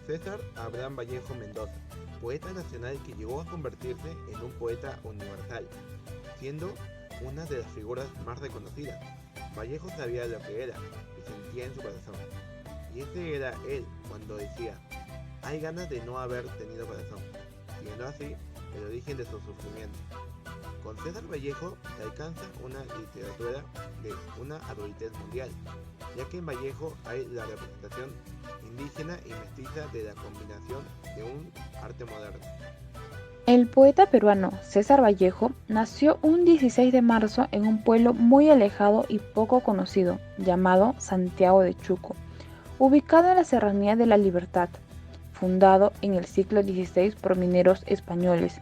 César Abraham Vallejo Mendoza, poeta nacional que llegó a convertirse en un poeta universal, siendo una de las figuras más reconocidas. Vallejo sabía lo que era y sentía en su corazón. Y ese era él cuando decía, hay ganas de no haber tenido corazón, siendo así el origen de su sufrimiento. Con César Vallejo se alcanza una literatura de una adultez mundial, ya que en Vallejo hay la representación indígena y mestiza de la combinación de un arte moderno. El poeta peruano César Vallejo nació un 16 de marzo en un pueblo muy alejado y poco conocido, llamado Santiago de Chuco, ubicado en la Serranía de la Libertad, fundado en el siglo XVI por mineros españoles.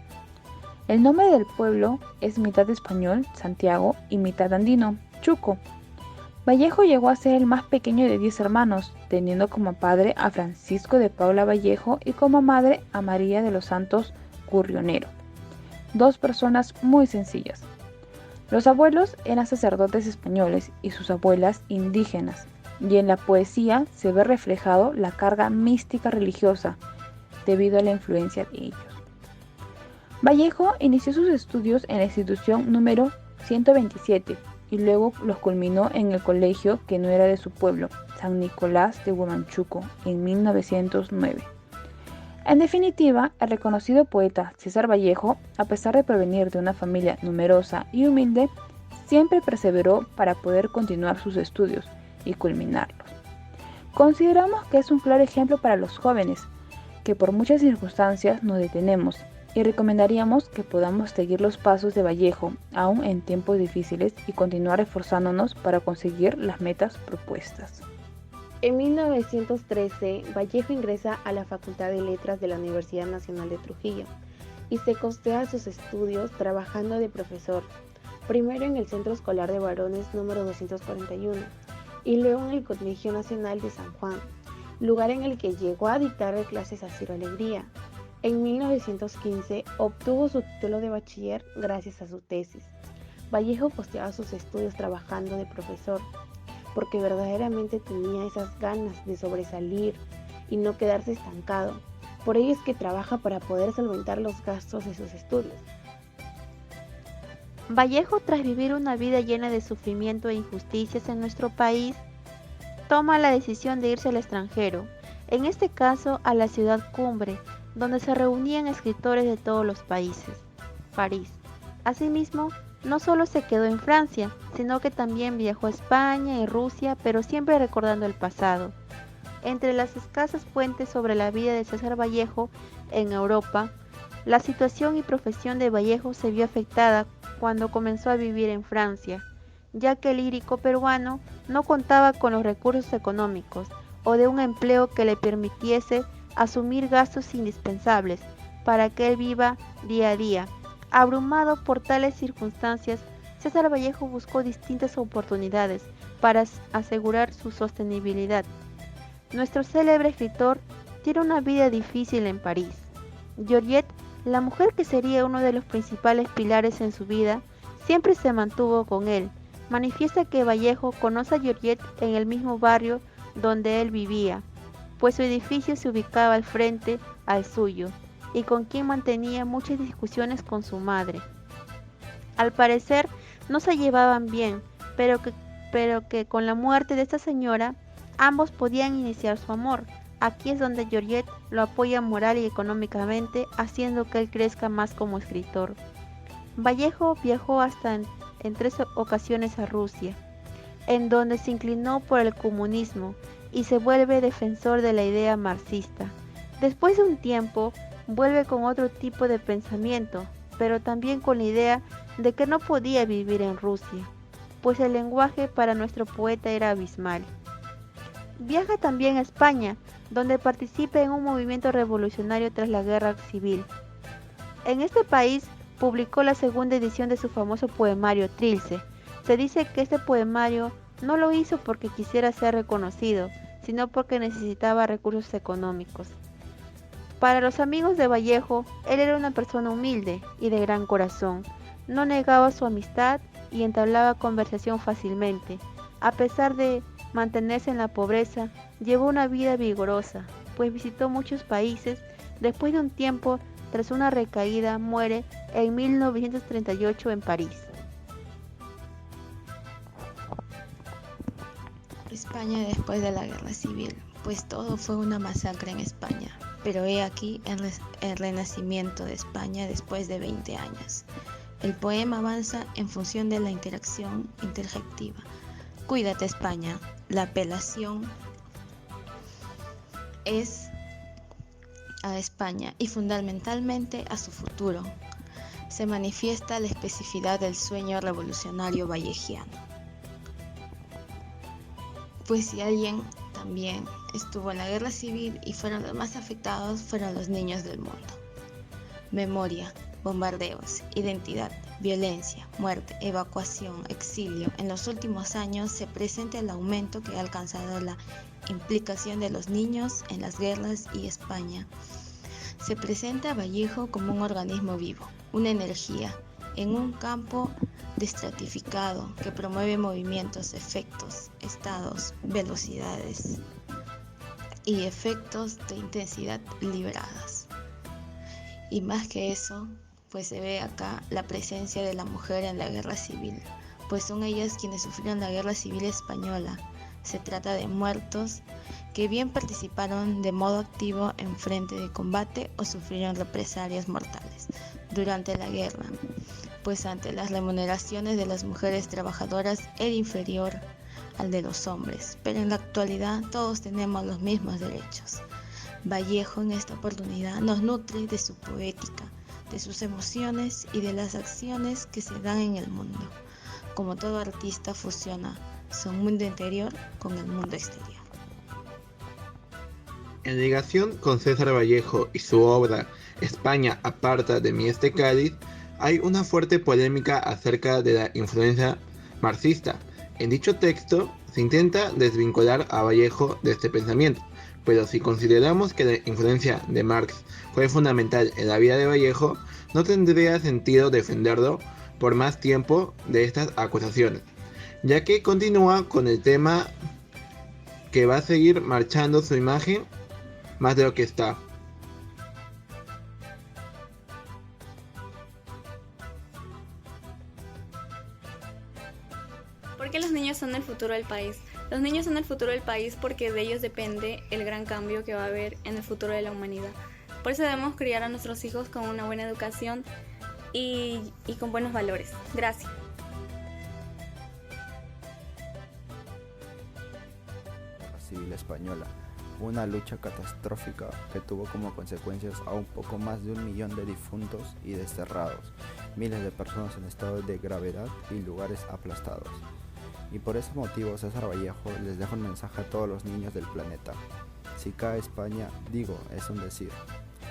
El nombre del pueblo es mitad español, Santiago, y mitad andino, Chuco. Vallejo llegó a ser el más pequeño de 10 hermanos, teniendo como padre a Francisco de Paula Vallejo y como madre a María de los Santos Currionero, dos personas muy sencillas. Los abuelos eran sacerdotes españoles y sus abuelas indígenas, y en la poesía se ve reflejado la carga mística religiosa debido a la influencia de ellos. Vallejo inició sus estudios en la institución número 127 y luego los culminó en el colegio que no era de su pueblo, San Nicolás de Huamachuco, en 1909. En definitiva, el reconocido poeta César Vallejo, a pesar de provenir de una familia numerosa y humilde, siempre perseveró para poder continuar sus estudios y culminarlos. Consideramos que es un claro ejemplo para los jóvenes, que por muchas circunstancias nos detenemos y recomendaríamos que podamos seguir los pasos de Vallejo, aún en tiempos difíciles, y continuar esforzándonos para conseguir las metas propuestas. En 1913, Vallejo ingresa a la Facultad de Letras de la Universidad Nacional de Trujillo y se costea sus estudios trabajando de profesor, primero en el Centro Escolar de Varones número 241 y luego en el Colegio Nacional de San Juan, lugar en el que llegó a dictar clases a Ciro Alegría. En 1915 obtuvo su título de bachiller gracias a su tesis. Vallejo costeaba sus estudios trabajando de profesor, porque verdaderamente tenía esas ganas de sobresalir y no quedarse estancado. Por ello es que trabaja para poder solventar los gastos de sus estudios. Vallejo, tras vivir una vida llena de sufrimiento e injusticias en nuestro país, toma la decisión de irse al extranjero, en este caso a la ciudad cumbre, donde se reunían escritores de todos los países, París. Asimismo, no solo se quedó en Francia, sino que también viajó a España y Rusia, pero siempre recordando el pasado. Entre las escasas fuentes sobre la vida de César Vallejo en Europa, la situación y profesión de Vallejo se vio afectada cuando comenzó a vivir en Francia, ya que el lírico peruano no contaba con los recursos económicos o de un empleo que le permitiese asumir gastos indispensables para que él viva día a día. Abrumado por tales circunstancias, César Vallejo buscó distintas oportunidades para asegurar su sostenibilidad. Nuestro célebre escritor tiene una vida difícil en París. Georgette, la mujer que sería uno de los principales pilares en su vida, siempre se mantuvo con él. Manifiesta que Vallejo conoce a Georgette en el mismo barrio donde él vivía, pues su edificio se ubicaba al frente al suyo, y con quien mantenía muchas discusiones con su madre. Al parecer no se llevaban bien, pero que con la muerte de esta señora ambos podían iniciar su amor. Aquí es donde Georgette lo apoya moral y económicamente, haciendo que él crezca más como escritor. Vallejo viajó hasta en 3 ocasiones a Rusia, en donde se inclinó por el comunismo y se vuelve defensor de la idea marxista. Después de un tiempo, vuelve con otro tipo de pensamiento, pero también con la idea de que no podía vivir en Rusia, pues el lenguaje para nuestro poeta era abismal. Viaja también a España, donde participa en un movimiento revolucionario tras la guerra civil. En este país publicó la segunda edición de su famoso poemario Trilce. Se dice que este poemario no lo hizo porque quisiera ser reconocido, sino porque necesitaba recursos económicos. Para los amigos de Vallejo, él era una persona humilde y de gran corazón. No negaba su amistad y entablaba conversación fácilmente. A pesar de mantenerse en la pobreza, llevó una vida vigorosa, pues visitó muchos países. Después de un tiempo, tras una recaída, muere en 1938 en París. España después de la Guerra Civil, pues todo fue una masacre en España, pero he aquí el renacimiento de España después de 20 años. El poema avanza en función de la interacción interjectiva. Cuídate España, la apelación es a España y fundamentalmente a su futuro. Se manifiesta la especificidad del sueño revolucionario vallejiano. Pues si alguien también estuvo en la guerra civil y fueron los más afectados, fueron los niños del mundo. Memoria, bombardeos, identidad, violencia, muerte, evacuación, exilio. En los últimos años se presenta el aumento que ha alcanzado la implicación de los niños en las guerras y España. Se presenta a Vallejo como un organismo vivo, una energía, en un campo destratificado que promueve movimientos, efectos, estados, velocidades y efectos de intensidad liberadas. Y más que eso, pues se ve acá la presencia de la mujer en la guerra civil, pues son ellas quienes sufrieron la guerra civil española. Se trata de muertos que bien participaron de modo activo en frente de combate o sufrieron represalias mortales durante la guerra, pues ante las remuneraciones de las mujeres trabajadoras era inferior al de los hombres, pero en la actualidad todos tenemos los mismos derechos. Vallejo en esta oportunidad nos nutre de su poética, de sus emociones y de las acciones que se dan en el mundo. Como todo artista fusiona su mundo interior con el mundo exterior. En ligación con César Vallejo y su obra España aparta de mí este cáliz, hay una fuerte polémica acerca de la influencia marxista. En dicho texto se intenta desvincular a Vallejo de este pensamiento, pero si consideramos que la influencia de Marx fue fundamental en la vida de Vallejo, no tendría sentido defenderlo por más tiempo de estas acusaciones, ya que continúa con el tema que va a seguir marchando su imagen más de lo que está. ¿Por qué los niños son el futuro del país? Los niños son el futuro del país porque de ellos depende el gran cambio que va a haber en el futuro de la humanidad. Por eso debemos criar a nuestros hijos con una buena educación y con buenos valores. Gracias. Civil española, una lucha catastrófica que tuvo como consecuencias a un poco más de 1 millón de difuntos y desterrados, miles de personas en estado de gravedad y lugares aplastados. Y por ese motivo César Vallejo les deja un mensaje a todos los niños del planeta. Si cae España, digo, es un decir.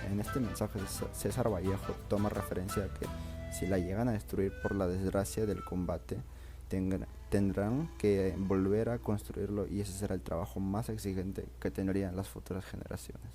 En este mensaje César Vallejo toma referencia a que si la llegan a destruir por la desgracia del combate, tendrán que volver a construirlo y ese será el trabajo más exigente que tendrían las futuras generaciones.